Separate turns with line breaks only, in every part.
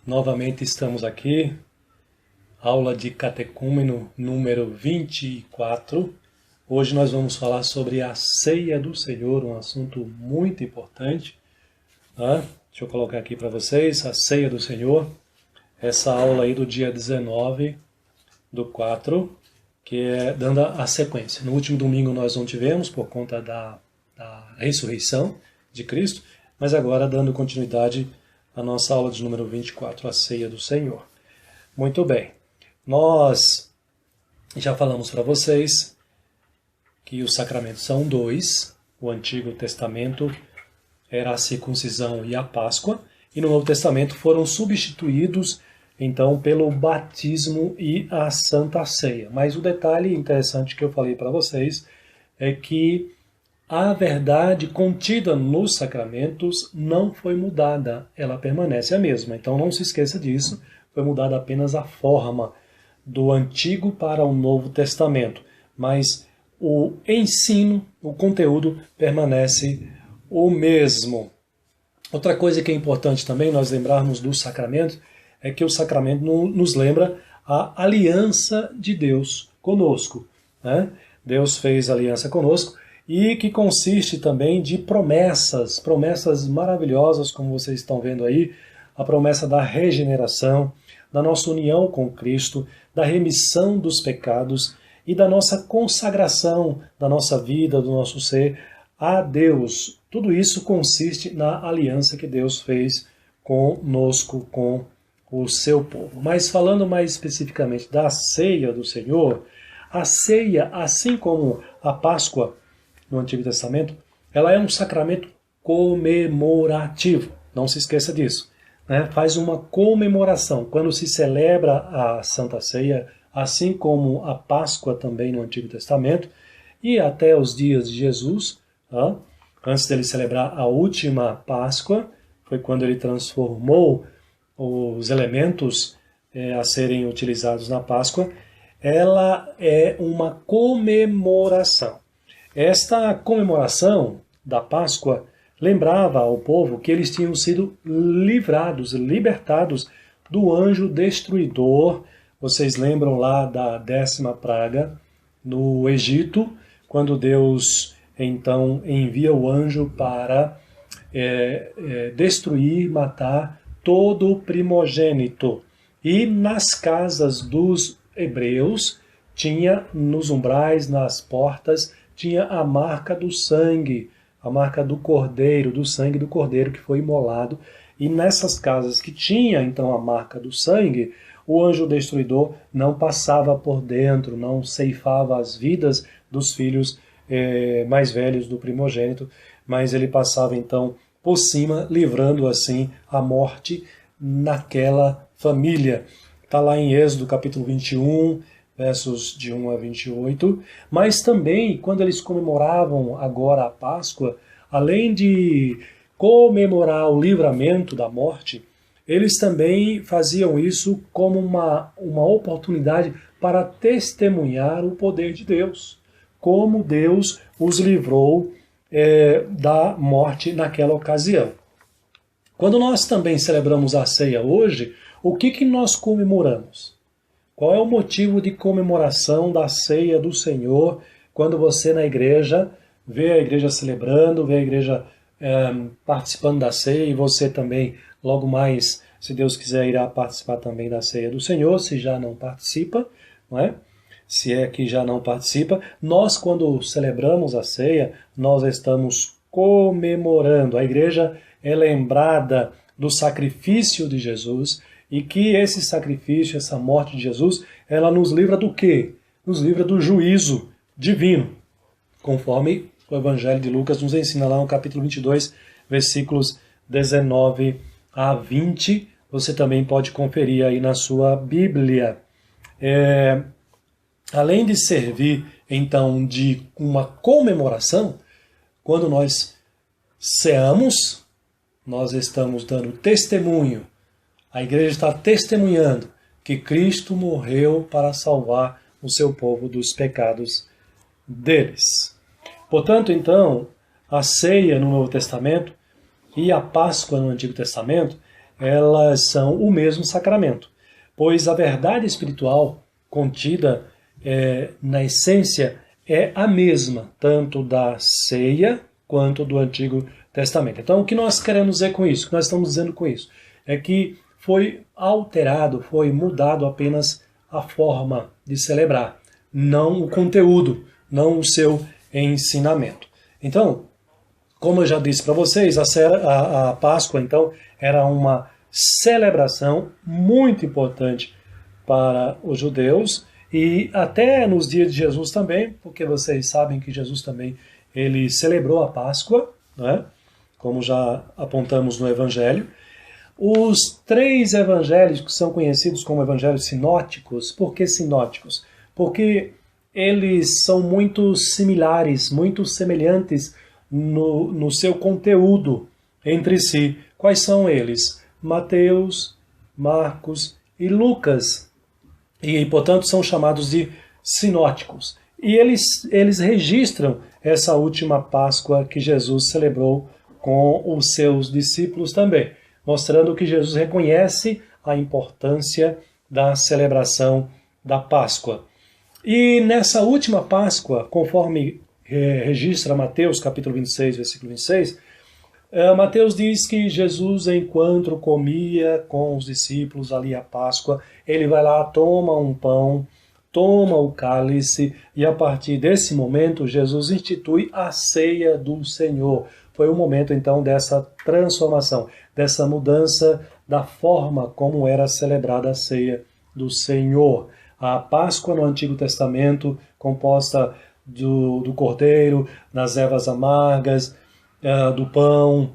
Novamente estamos aqui, aula de catecúmeno número 24. Hoje nós vamos falar sobre a ceia do Senhor, um assunto muito importante. Deixa eu colocar aqui para vocês, a ceia do Senhor, essa aula aí do dia 19 do 4, que é dando a sequência. No último domingo nós não tivemos, por conta da ressurreição de Cristo, mas agora dando continuidade à nossa aula de número 24, a ceia do Senhor. Muito bem, nós já falamos para vocês que os sacramentos são dois. O Antigo Testamento era a circuncisão e a Páscoa, e no Novo Testamento foram substituídos então pelo batismo e a Santa Ceia. Mas o detalhe interessante que eu falei para vocês é que a verdade contida nos sacramentos não foi mudada, ela permanece a mesma. Então não se esqueça disso, foi mudada apenas a forma do Antigo para o Novo Testamento. Mas o ensino, o conteúdo permanece o mesmo. Outra coisa que é importante também nós lembrarmos dos sacramentos é que o sacramento nos lembra a aliança de Deus conosco, né? Deus fez aliança conosco e que consiste também de promessas maravilhosas, como vocês estão vendo aí, a promessa da regeneração, da nossa união com Cristo, da remissão dos pecados e da nossa consagração da nossa vida, do nosso ser a Deus. Tudo isso consiste na aliança que Deus fez conosco, com o seu povo. Mas falando mais especificamente da ceia do Senhor, a ceia, assim como a Páscoa no Antigo Testamento, ela é um sacramento comemorativo. Não se esqueça disso, né? Faz uma comemoração. Quando se celebra a Santa Ceia, assim como a Páscoa também no Antigo Testamento, e até os dias de Jesus, antes dele celebrar a última Páscoa, foi quando ele transformou os elementos a serem utilizados na Páscoa, ela é uma comemoração. Esta comemoração da Páscoa lembrava ao povo que eles tinham sido livrados, libertados do anjo destruidor. Vocês lembram lá da 10ª praga no Egito, quando Deus então envia o anjo para destruir, matar todo o primogênito. E nas casas dos hebreus tinha nos umbrais, nas portas, tinha a marca do sangue, a marca do cordeiro, do sangue do cordeiro que foi imolado. E nessas casas que tinha então a marca do sangue, o anjo destruidor não passava por dentro, não ceifava as vidas dos filhos mais velhos do primogênito, mas ele passava então por cima, livrando assim a morte naquela família. Está lá em Êxodo capítulo 21, versos de 1 a 28, mas também quando eles comemoravam agora a Páscoa, além de comemorar o livramento da morte, eles também faziam isso como uma oportunidade para testemunhar o poder de Deus, como Deus os livrou da morte naquela ocasião. Quando nós também celebramos a ceia hoje, o que nós comemoramos? Qual é o motivo de comemoração da ceia do Senhor quando você na igreja vê a igreja celebrando, vê a igreja participando da ceia, e você também, logo mais, se Deus quiser, irá participar também da ceia do Senhor, se já não participa, não é? Se é que já não participa, nós quando celebramos a ceia, nós estamos comemorando. A igreja é lembrada do sacrifício de Jesus, e que esse sacrifício, essa morte de Jesus, ela nos livra do quê? Nos livra do juízo divino, conforme o Evangelho de Lucas nos ensina lá no capítulo 22, versículos 19 a 20. Você também pode conferir aí na sua Bíblia. Além de servir, então, de uma comemoração, quando nós ceamos, nós estamos dando testemunho. A igreja está testemunhando que Cristo morreu para salvar o seu povo dos pecados deles. Portanto, então, a ceia no Novo Testamento e a Páscoa no Antigo Testamento, elas são o mesmo sacramento, pois a verdade espiritual contida na essência é a mesma, tanto da ceia quanto do Antigo Testamento. Então, o que nós queremos dizer com isso, o que nós estamos dizendo com isso, é que foi alterado, foi mudado apenas a forma de celebrar, não o conteúdo, não o seu ensinamento. Então, como eu já disse para vocês, a Páscoa, então, era uma celebração muito importante para os judeus e até nos dias de Jesus também, porque vocês sabem que Jesus também ele celebrou a Páscoa, né? Como já apontamos no Evangelho. Os 3 evangelhos que são conhecidos como evangelhos sinóticos, por que sinóticos? Porque eles são muito similares, muito semelhantes no seu conteúdo entre si. Quais são eles? Mateus, Marcos e Lucas. E, portanto, são chamados de sinóticos. E eles registram essa última Páscoa que Jesus celebrou com os seus discípulos também, mostrando que Jesus reconhece a importância da celebração da Páscoa. E nessa última Páscoa, conforme registra Mateus, capítulo 26, versículo 26, Mateus diz que Jesus, enquanto comia com os discípulos ali a Páscoa, ele vai lá, toma um pão, toma o cálice, e a partir desse momento Jesus institui a ceia do Senhor. Foi o momento então dessa transformação, dessa mudança da forma como era celebrada a ceia do Senhor. A Páscoa no Antigo Testamento, composta do cordeiro, das ervas amargas, do pão.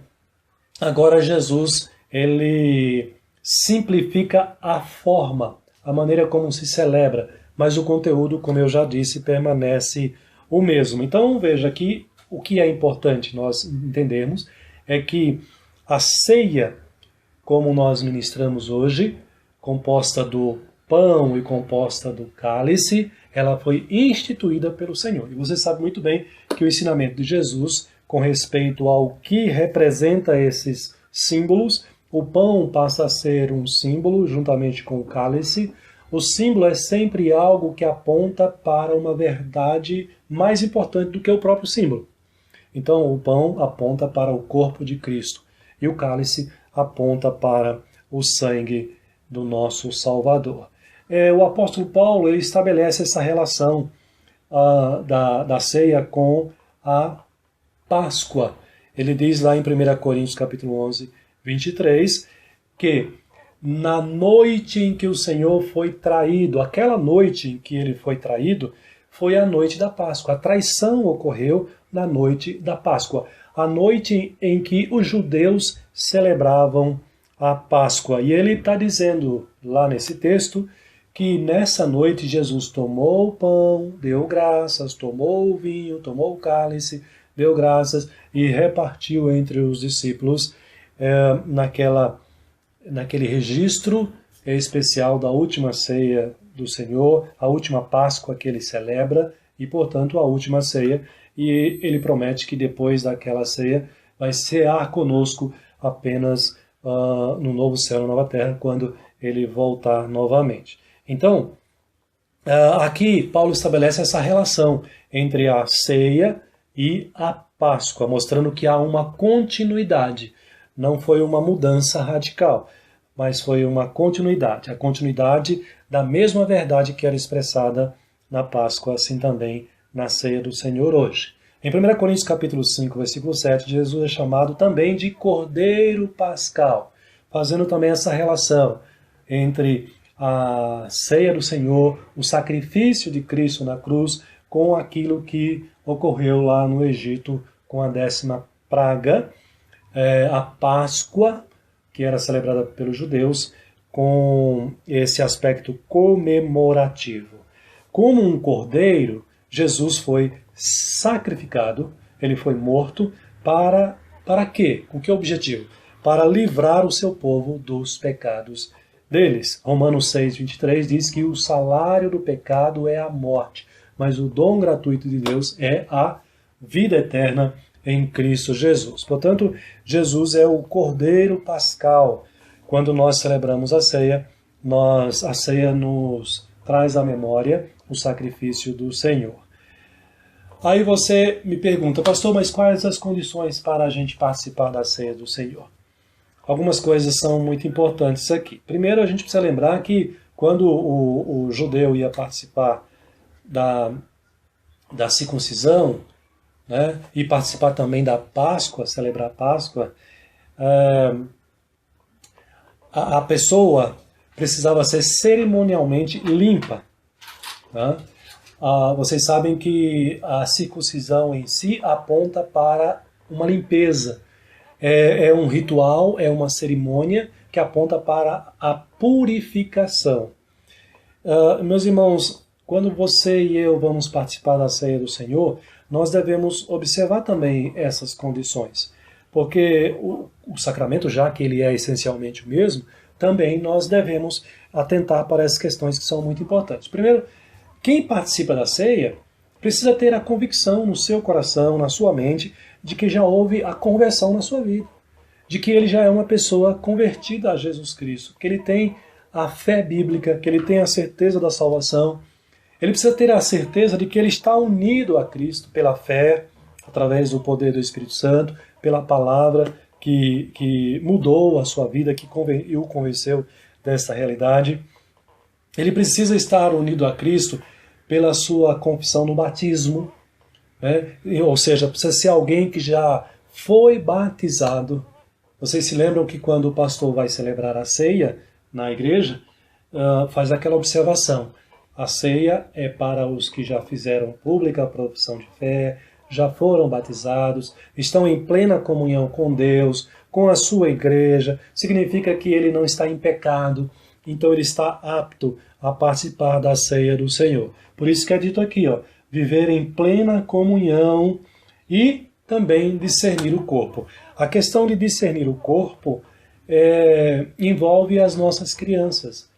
Agora Jesus, ele simplifica a forma, a maneira como se celebra, mas o conteúdo, como eu já disse, permanece o mesmo. Então veja que o que é importante nós entendermos é que a ceia, como nós ministramos hoje, composta do pão e composta do cálice, ela foi instituída pelo Senhor. E você sabe muito bem que o ensinamento de Jesus, com respeito ao que representa esses símbolos, o pão passa a ser um símbolo juntamente com o cálice. O símbolo é sempre algo que aponta para uma verdade mais importante do que o próprio símbolo. Então, o pão aponta para o corpo de Cristo e o cálice aponta para o sangue do nosso Salvador. O apóstolo Paulo ele estabelece essa relação da ceia com a Páscoa. Ele diz lá em 1 Coríntios capítulo 11, 23, que na noite em que o Senhor foi traído, aquela noite em que ele foi traído, foi a noite da Páscoa. A traição ocorreu na noite da Páscoa, a noite em que os judeus celebravam a Páscoa. E ele está dizendo lá nesse texto que nessa noite Jesus tomou o pão, deu graças, tomou o vinho, tomou o cálice, deu graças e repartiu entre os discípulos naquele registro especial da última ceia do Senhor, a última Páscoa que ele celebra e, portanto, a última ceia. E ele promete que depois daquela ceia vai cear conosco apenas no novo céu, na nova terra, quando ele voltar novamente. Então, aqui Paulo estabelece essa relação entre a ceia e a Páscoa, mostrando que há uma continuidade. Não foi uma mudança radical, mas foi uma continuidade. A continuidade da mesma verdade que era expressada na Páscoa, assim também na ceia do Senhor hoje. Em 1 Coríntios capítulo 5, versículo 7, Jesus é chamado também de Cordeiro Pascal, fazendo também essa relação entre a ceia do Senhor, o sacrifício de Cristo na cruz, com aquilo que ocorreu lá no Egito com a 10ª praga, a Páscoa, que era celebrada pelos judeus, com esse aspecto comemorativo. Como um cordeiro, Jesus foi sacrificado, ele foi morto, para quê? Com que objetivo? Para livrar o seu povo dos pecados deles. Romanos 6, 23 diz que o salário do pecado é a morte, mas o dom gratuito de Deus é a vida eterna em Cristo Jesus. Portanto, Jesus é o Cordeiro Pascal, quando nós celebramos a ceia, a ceia nos traz à memória o sacrifício do Senhor. Aí você me pergunta, pastor, mas quais as condições para a gente participar da ceia do Senhor? Algumas coisas são muito importantes aqui. Primeiro, a gente precisa lembrar que quando o judeu ia participar da circuncisão, né, e participar também da Páscoa, celebrar a Páscoa, a pessoa precisava ser cerimonialmente limpa. Tá? Vocês sabem que a circuncisão em si aponta para uma limpeza. É um ritual, é uma cerimônia que aponta para a purificação. Meus irmãos, quando você e eu vamos participar da ceia do Senhor, nós devemos observar também essas condições. Porque o sacramento, já que ele é essencialmente o mesmo, também nós devemos atentar para essas questões que são muito importantes. Primeiro, quem participa da ceia precisa ter a convicção no seu coração, na sua mente, de que já houve a conversão na sua vida. De que ele já é uma pessoa convertida a Jesus Cristo. Que ele tem a fé bíblica, que ele tem a certeza da salvação. Ele precisa ter a certeza de que ele está unido a Cristo pela fé, através do poder do Espírito Santo, pela palavra que mudou a sua vida, que o convenceu dessa realidade. Ele precisa estar unido a Cristo pela sua confissão no batismo, né? Ou seja, precisa ser alguém que já foi batizado. Vocês se lembram que quando o pastor vai celebrar a ceia na igreja, faz aquela observação. A ceia é para os que já fizeram pública a profissão de fé, já foram batizados, estão em plena comunhão com Deus, com a sua igreja. Significa que ele não está em pecado, então ele está apto a participar da ceia do Senhor. Por isso que é dito aqui, viver em plena comunhão e também discernir o corpo. A questão de discernir o corpo envolve as nossas crianças.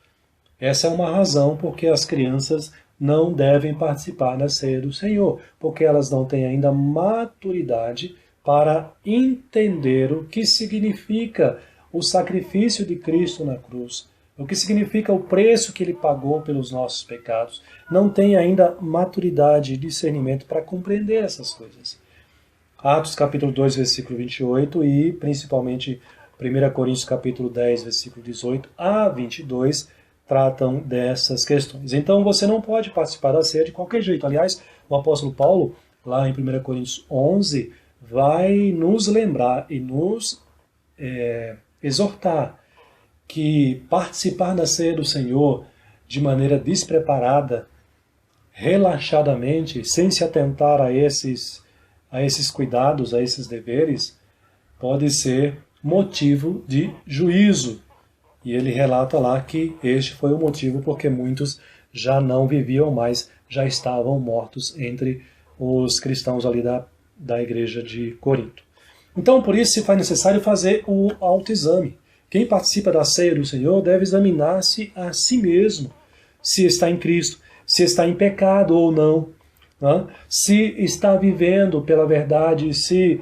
Essa é uma razão porque as crianças não devem participar da ceia do Senhor, porque elas não têm ainda maturidade para entender o que significa o sacrifício de Cristo na cruz, o que significa o preço que ele pagou pelos nossos pecados. Não tem ainda maturidade e discernimento para compreender essas coisas. Atos capítulo 2, versículo 28 e principalmente 1 Coríntios capítulo 10, versículo 18 a 22, tratam dessas questões. Então você não pode participar da ceia de qualquer jeito. Aliás, o apóstolo Paulo, lá em 1 Coríntios 11, vai nos lembrar e nos exortar que participar da ceia do Senhor de maneira despreparada, relaxadamente, sem se atentar a esses cuidados, a esses deveres, pode ser motivo de juízo. E ele relata lá que este foi o motivo porque muitos já não viviam mais, já estavam mortos entre os cristãos ali da igreja de Corinto. Então, por isso, se faz necessário fazer o autoexame. Quem participa da ceia do Senhor deve examinar-se a si mesmo, se está em Cristo, se está em pecado ou não, né? Se está vivendo pela verdade, se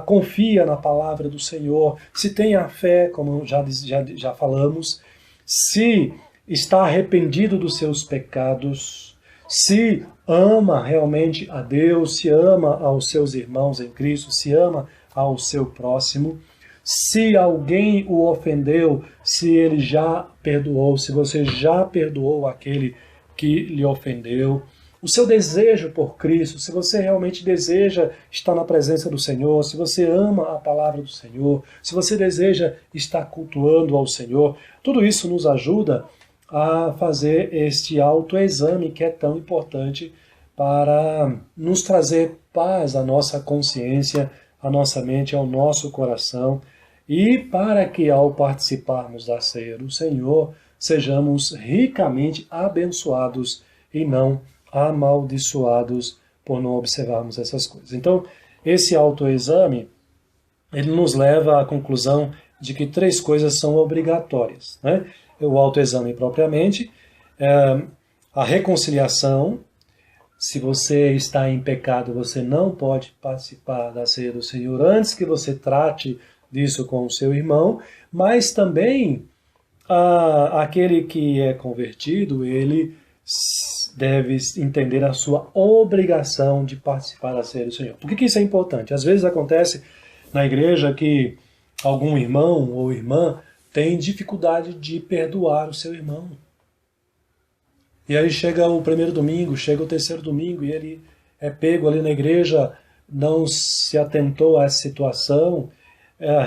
confia na palavra do Senhor, se tem a fé, como já falamos, se está arrependido dos seus pecados, se ama realmente a Deus, se ama aos seus irmãos em Cristo, se ama ao seu próximo, se alguém o ofendeu, se ele já perdoou, se você já perdoou aquele que lhe ofendeu, o seu desejo por Cristo, se você realmente deseja estar na presença do Senhor, se você ama a palavra do Senhor, se você deseja estar cultuando ao Senhor, tudo isso nos ajuda a fazer este autoexame que é tão importante para nos trazer paz à nossa consciência, à nossa mente, ao nosso coração e para que ao participarmos da ceia do Senhor sejamos ricamente abençoados e não amaldiçoados por não observarmos essas coisas. Então, esse autoexame, ele nos leva à conclusão de que 3 coisas são obrigatórias, né? O autoexame propriamente, a reconciliação. Se você está em pecado, você não pode participar da ceia do Senhor antes que você trate disso com o seu irmão, mas também aquele que é convertido, ele deve entender a sua obrigação de participar da ceia do Senhor. Por que isso é importante? Às vezes acontece na igreja que algum irmão ou irmã tem dificuldade de perdoar o seu irmão. E aí chega o primeiro domingo, chega o terceiro domingo e ele é pego ali na igreja, não se atentou a essa situação,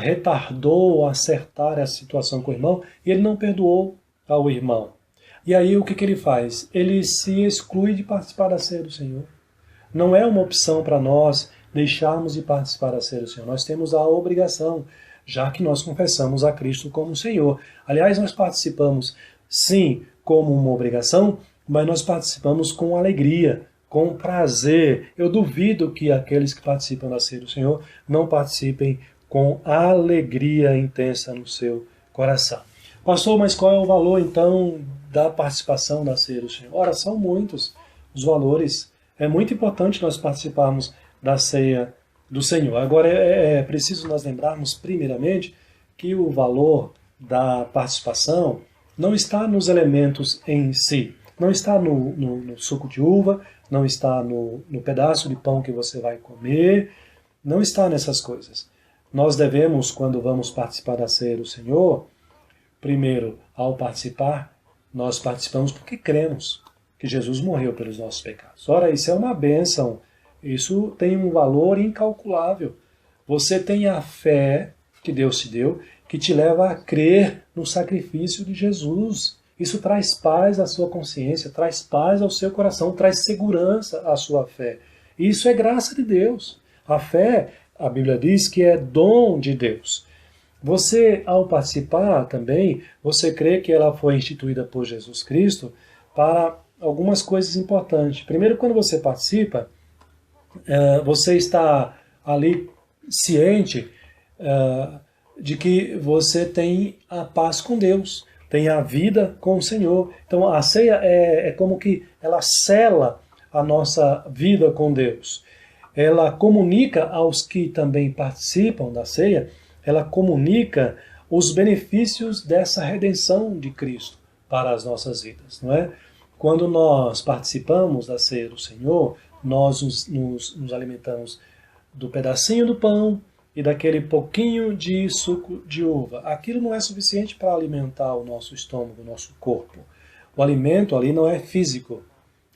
retardou acertar essa situação com o irmão e ele não perdoou ao irmão. E aí o que ele faz? Ele se exclui de participar da ceia do Senhor. Não é uma opção para nós deixarmos de participar da ceia do Senhor. Nós temos a obrigação, já que nós confessamos a Cristo como Senhor. Aliás, nós participamos, sim, como uma obrigação, mas nós participamos com alegria, com prazer. Eu duvido que aqueles que participam da ceia do Senhor não participem com alegria intensa no seu coração. Pastor, mas qual é o valor, então, da participação da ceia do Senhor? Ora, são muitos os valores. É muito importante nós participarmos da ceia do Senhor. Agora, é preciso nós lembrarmos, primeiramente, que o valor da participação não está nos elementos em si. Não está no suco de uva, não está no pedaço de pão que você vai comer, não está nessas coisas. Nós devemos, quando vamos participar da ceia do Senhor, primeiro, ao participar, nós participamos porque cremos que Jesus morreu pelos nossos pecados. Ora, isso é uma bênção, isso tem um valor incalculável. Você tem a fé que Deus te deu, que te leva a crer no sacrifício de Jesus. Isso traz paz à sua consciência, traz paz ao seu coração, traz segurança à sua fé. E isso é graça de Deus. A fé, a Bíblia diz que é dom de Deus. Você, ao participar também, você crê que ela foi instituída por Jesus Cristo para algumas coisas importantes. Primeiro, quando você participa, você está ali ciente de que você tem a paz com Deus, tem a vida com o Senhor. Então a ceia é como que ela sela a nossa vida com Deus. Ela comunica aos que também participam da ceia, ela comunica os benefícios dessa redenção de Cristo para as nossas vidas, não é? Quando nós participamos da ceia do Senhor, nós nos alimentamos do pedacinho do pão e daquele pouquinho de suco de uva. Aquilo não é suficiente para alimentar o nosso estômago, o nosso corpo. O alimento ali não é físico,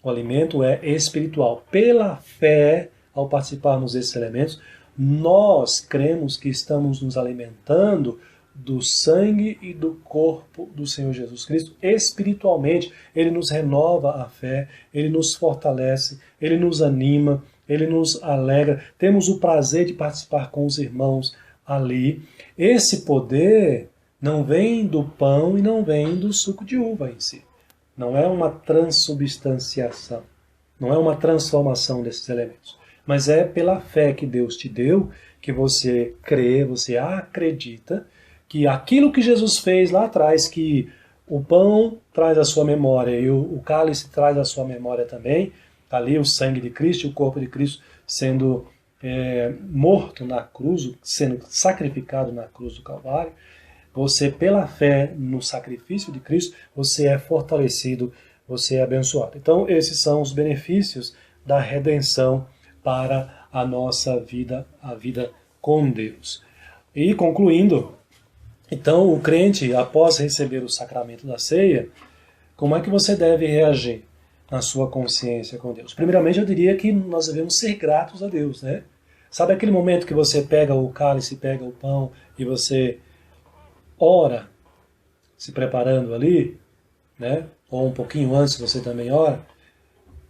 o alimento é espiritual. Pela fé, ao participarmos desses elementos, nós cremos que estamos nos alimentando do sangue e do corpo do Senhor Jesus Cristo. Espiritualmente, Ele nos renova a fé, Ele nos fortalece, Ele nos anima, Ele nos alegra. Temos o prazer de participar com os irmãos ali. Esse poder não vem do pão e não vem do suco de uva em si. Não é uma transubstanciação, não é uma transformação desses elementos. Mas é pela fé que Deus te deu, que você crê, você acredita, que aquilo que Jesus fez lá atrás, que o pão traz a sua memória e o cálice traz a sua memória também, ali o sangue de Cristo, o corpo de Cristo sendo morto na cruz, sendo sacrificado na cruz do Calvário, você, pela fé no sacrifício de Cristo, você é fortalecido, você é abençoado. Então, esses são os benefícios da redenção para a nossa vida, a vida com Deus. E concluindo, então o crente, após receber o sacramento da ceia, como é que você deve reagir na sua consciência com Deus? Primeiramente, eu diria que nós devemos ser gratos a Deus, né? Sabe aquele momento que você pega o cálice, pega o pão e você ora, se preparando ali, né? Ou um pouquinho antes você também ora?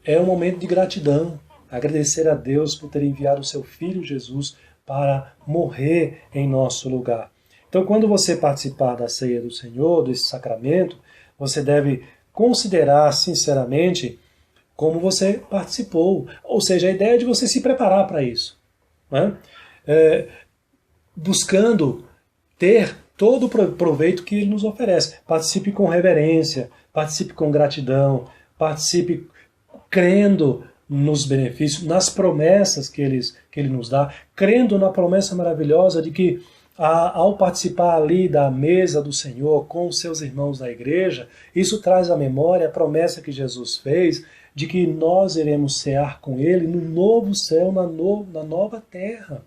É um momento de gratidão. Agradecer a Deus por ter enviado o seu Filho Jesus para morrer em nosso lugar. Então, quando você participar da ceia do Senhor, desse sacramento, você deve considerar sinceramente como você participou. Ou seja, a ideia é de você se preparar para isso, né? Buscando ter todo o proveito que Ele nos oferece. Participe com reverência, participe com gratidão, participe crendo nos benefícios, nas promessas que Ele nos dá, crendo na promessa maravilhosa de que ao participar ali da mesa do Senhor com os seus irmãos da igreja, isso traz à memória a promessa que Jesus fez de que nós iremos cear com Ele no novo céu, na nova terra,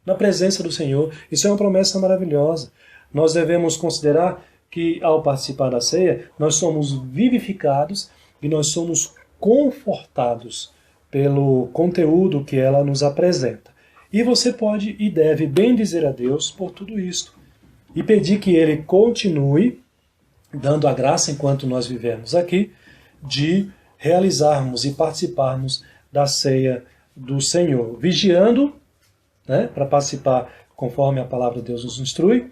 na presença do Senhor. Isso é uma promessa maravilhosa. Nós devemos considerar que ao participar da ceia, nós somos vivificados e nós somos confortados pelo conteúdo que ela nos apresenta. E você pode e deve bendizer a Deus por tudo isto e pedir que Ele continue dando a graça enquanto nós vivemos aqui de realizarmos e participarmos da ceia do Senhor, vigiando, né, para participar conforme a palavra de Deus nos instrui,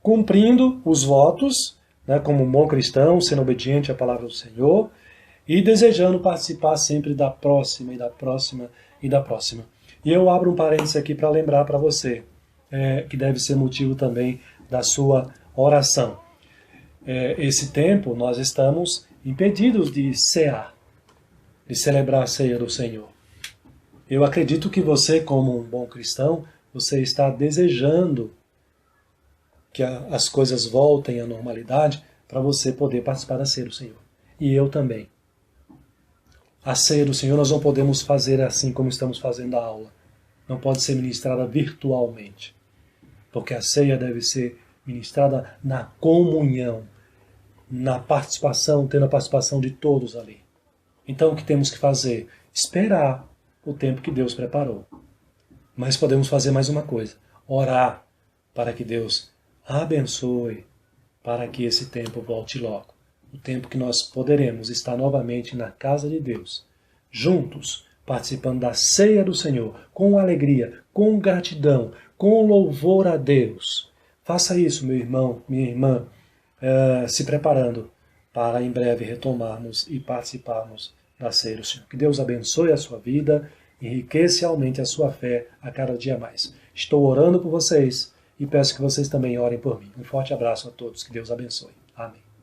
cumprindo os votos, né, como um bom cristão, sendo obediente à palavra do Senhor e desejando participar sempre da próxima e da próxima e da próxima. E eu abro um parênteses aqui para lembrar para você, que deve ser motivo também da sua oração. Esse tempo nós estamos impedidos de cear, de celebrar a ceia do Senhor. Eu acredito que você, como um bom cristão, você está desejando que as coisas voltem à normalidade para você poder participar da ceia do Senhor. E eu também. A ceia do Senhor nós não podemos fazer assim como estamos fazendo a aula. Não pode ser ministrada virtualmente. Porque a ceia deve ser ministrada na comunhão, na participação, tendo a participação de todos ali. Então o que temos que fazer? Esperar o tempo que Deus preparou. Mas podemos fazer mais uma coisa. Orar para que Deus abençoe, para que esse tempo volte logo. O tempo que nós poderemos estar novamente na casa de Deus, juntos, participando da ceia do Senhor, com alegria, com gratidão, com louvor a Deus. Faça isso, meu irmão, minha irmã, se preparando para em breve retomarmos e participarmos da ceia do Senhor. Que Deus abençoe a sua vida, enriqueça e aumente a sua fé a cada dia mais. Estou orando por vocês e peço que vocês também orem por mim. Um forte abraço a todos. Que Deus abençoe. Amém.